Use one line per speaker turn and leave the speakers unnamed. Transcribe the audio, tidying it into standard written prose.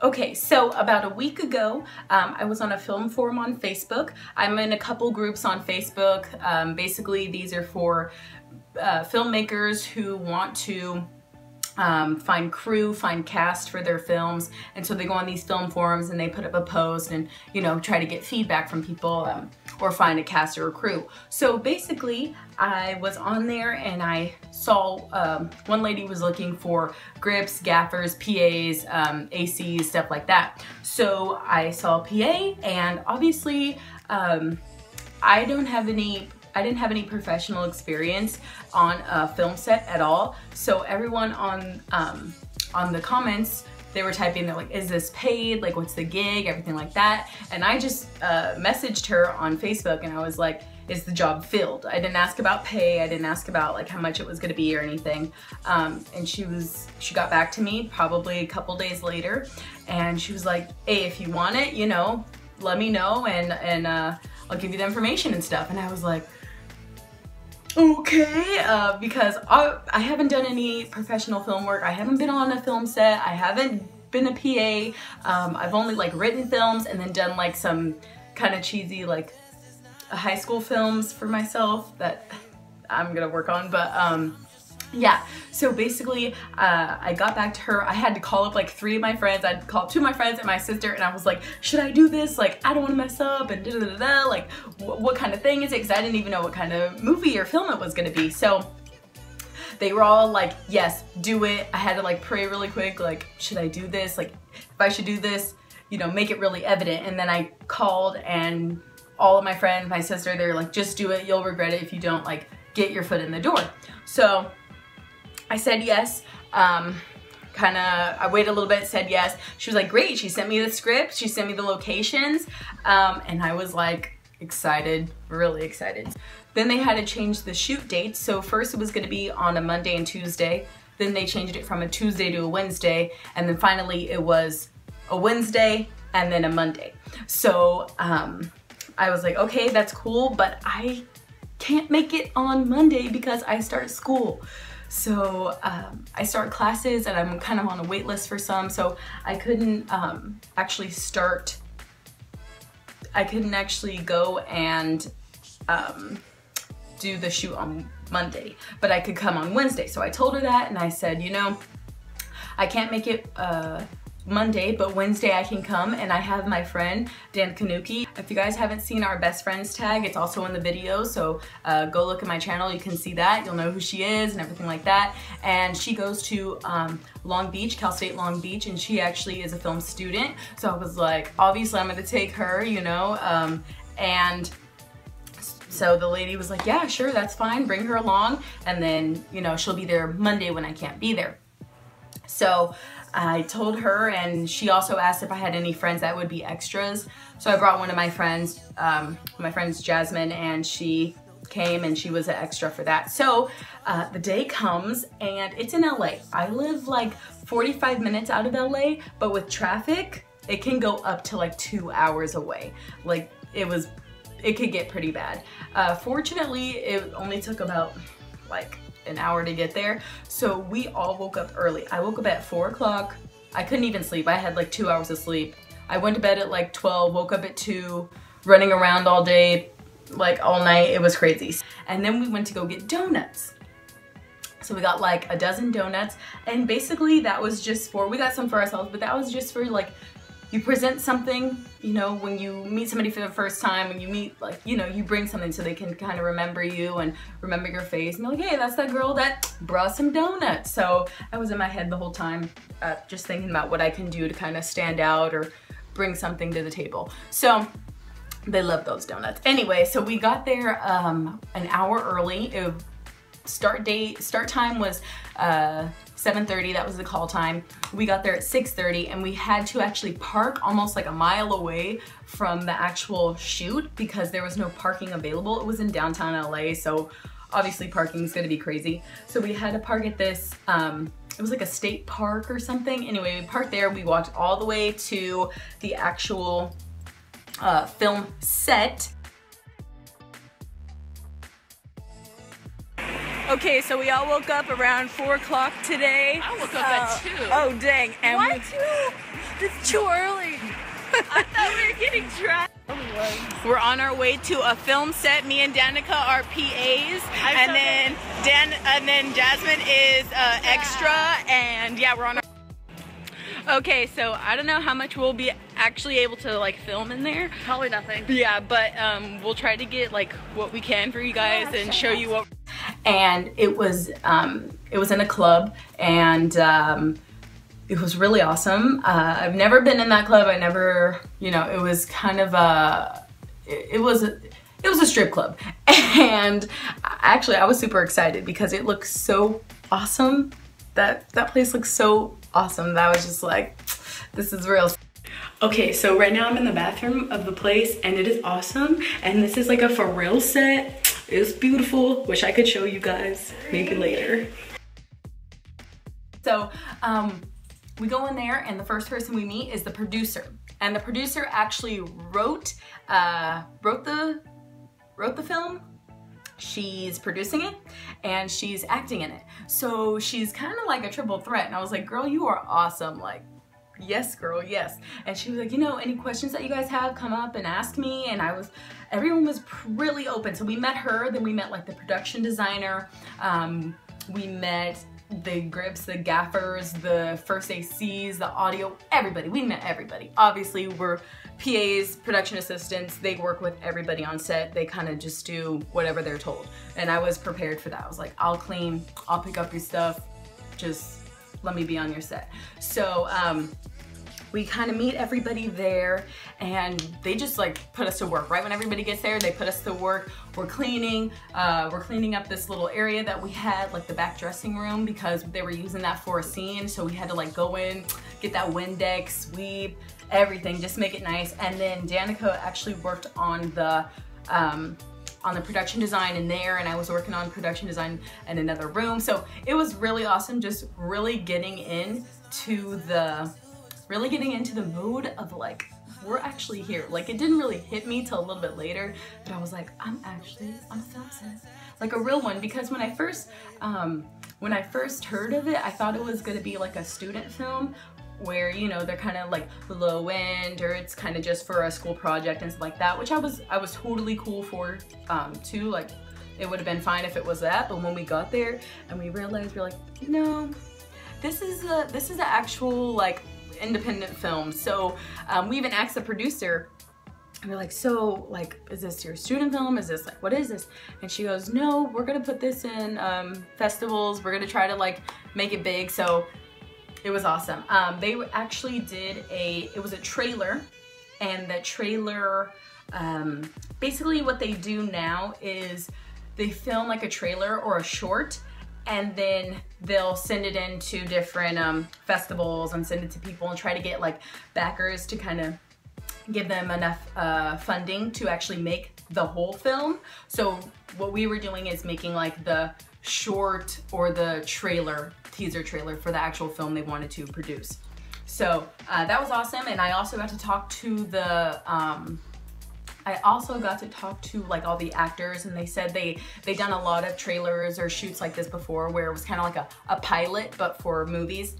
Okay, so about a week ago, I was on a film forum on Facebook. I'm in a couple groups on Facebook. Basically, these are for filmmakers who want to find crew, find cast for their films, and so they go on these film forums and they put up a post and, you know, try to get feedback from people or find a cast or a crew. So basically, I was on there and I saw one lady was looking for grips, gaffers, PAs, ACs, stuff like that. So I saw PA, and obviously I didn't have any professional experience on a film set at all. So everyone on the comments, they were typing, they're like, is this paid? Like, what's the gig? Everything like that. And I just messaged her on Facebook and I was like, is the job filled? I didn't ask about pay. I didn't ask about like how much it was gonna be or anything. And she got back to me probably a couple days later, and she was like, hey, if you want it, you know, let me know and I'll give you the information and stuff. And I was like, okay, because I haven't done any professional film work. I haven't been on a film set. I haven't been a PA. I've only like written films and then done like some kind of cheesy like high school films for myself that I'm gonna work on. But yeah, so basically I got back to her. I had to call up like 3 of my friends. I'd call up 2 of my friends and my sister, and I was like, should I do this? Like, I don't want to mess up and da da da da. Like, what kind of thing is it? Because I didn't even know what kind of movie or film it was gonna be. So they were all like, yes, do it. I had to like pray really quick, like, should I do this? Like, if I should do this, you know, make it really evident. And then I called, and all of my friends, my sister, they're like, just do it. You'll regret it if you don't like get your foot in the door. So I said yes. I waited a little bit, said yes. She was like, great. She sent me the script. She sent me the locations. And I was like excited, really excited. Then they had to change the shoot dates. So first it was gonna be on a Monday and Tuesday. Then they changed it from a Tuesday to a Wednesday. And then finally it was a Wednesday and then a Monday. So I was like, okay, that's cool, but I can't make it on Monday because I start school. So I start classes and I'm kind of on a wait list for some, so I couldn't actually go and do the shoot on Monday, but I could come on Wednesday. So I told her that, and I said, you know, I can't make it Monday, but Wednesday I can come. And I have my friend Dan Kanuki. If you guys haven't seen our best friends tag, it's also in the video, so go look at my channel. You can see that, you'll know who she is and everything like that. And she goes to Long Beach, Cal State Long Beach, and she actually is a film student. So I was like, obviously I'm gonna take her, you know. And so the lady was like, yeah, sure, that's fine, bring her along, and then, you know, she'll be there Monday when I can't be there. So I told her, and she also asked if I had any friends that would be extras. So I brought one of my friends, Jasmine, and she came and she was an extra for that. So the day comes and it's in LA. I live like 45 minutes out of LA, but with traffic, it can go up to like 2 hours away. Like it could get pretty bad. Fortunately, it only took about like an hour to get there. So we all woke up early. I woke up at 4 o'clock. I couldn't even sleep. I had like 2 hours of sleep. I went to bed at like 12, woke up at 2, running around all day, like all night. It was crazy. And then we went to go get donuts. So we got like a dozen donuts, and basically that was just for, we got some for ourselves, but that was just for like, you present something, you know, when you meet somebody for the first time, when you meet, like, you know, you bring something so they can kind of remember you and remember your face, and they're like, hey, that's that girl that brought some donuts. So I was in my head the whole time, just thinking about what I can do to kind of stand out or bring something to the table. So they love those donuts. Anyway, so we got there an hour early. Start time was 7:30, that was the call time. We got there at 6:30, and we had to actually park almost like a mile away from the actual shoot because there was no parking available. It was in downtown LA, so obviously parking is gonna be crazy. So we had to park at this, it was like a state park or something. Anyway, we parked there, we walked all the way to the actual film set. Okay, so we all woke up around 4 o'clock today.
I woke up at 2.
Oh, dang. And
What? 2? It's too early. I thought we were getting dressed.
we're on our way to a film set. Me and Danica are PAs, and then Jasmine is extra, and yeah, we're on our... Okay, so I don't know how much we'll be actually able to like film in there.
Probably nothing.
Yeah, but we'll try to get like what we can for you guys and show you what. And it was in a club, and it was really awesome. I've never been in that club. I never, you know, it was kind of it was a strip club, and actually I was super excited because it looked so awesome. That place looks so awesome that I was just like, this is real. Okay, so right now I'm in the bathroom of the place, and it is awesome, and this is like a for real set. It's beautiful. Wish I could show you guys maybe later. So we go in there, and the first person we meet is the producer, and the producer actually wrote the film. She's producing it, and she's acting in it. So she's kind of like a triple threat. And I was like, girl, you are awesome. Like, yes, girl, yes. And she was like, you know, any questions that you guys have, come up and ask me. And everyone was really open. So we met her, then we met like the production designer. We met the grips, the gaffers, the first ACs, the audio, everybody. We met everybody. Obviously, we're PAs, production assistants. They work with everybody on set. They kind of just do whatever they're told. And I was prepared for that. I was like, I'll clean, I'll pick up your stuff. Just let me be on your set. So we kind of meet everybody there, and they just like put us to work. Right when everybody gets there, they put us to work. We're cleaning up this little area that we had, like the back dressing room, because they were using that for a scene. So we had to like go in, get that Windex, sweep, everything, just make it nice. And then Danica actually worked on the production design in there, and I was working on production design in another room. So it was really awesome, just really getting into the mood of like, we're actually here. Like, it didn't really hit me till a little bit later, but I was like, I'm on a film set, like a real one. Because when I first heard of it, I thought it was gonna be like a student film where, you know, they're kind of like low end, or it's kind of just for a school project and stuff like that, which I was totally cool for too. Like, it would have been fine if it was that. But when we got there and we realized, we're like, no, this is an actual like independent film. So we even asked the producer, and we're like, so like, is this your student film? Is this like, what is this? And she goes, no, we're gonna put this in festivals. We're gonna try to like make it big. So it was awesome. They actually did it was a trailer, and the trailer, basically what they do now is they film like a trailer or a short, and then they'll send it into different festivals and send it to people and try to get like backers to kind of give them enough funding to actually make the whole film. So what we were doing is making like the short or the teaser trailer for the actual film they wanted to produce. So that was awesome. And I also got to talk to like all the actors, and they said they done a lot of trailers or shoots like this before, where it was kind of like a pilot but for movies.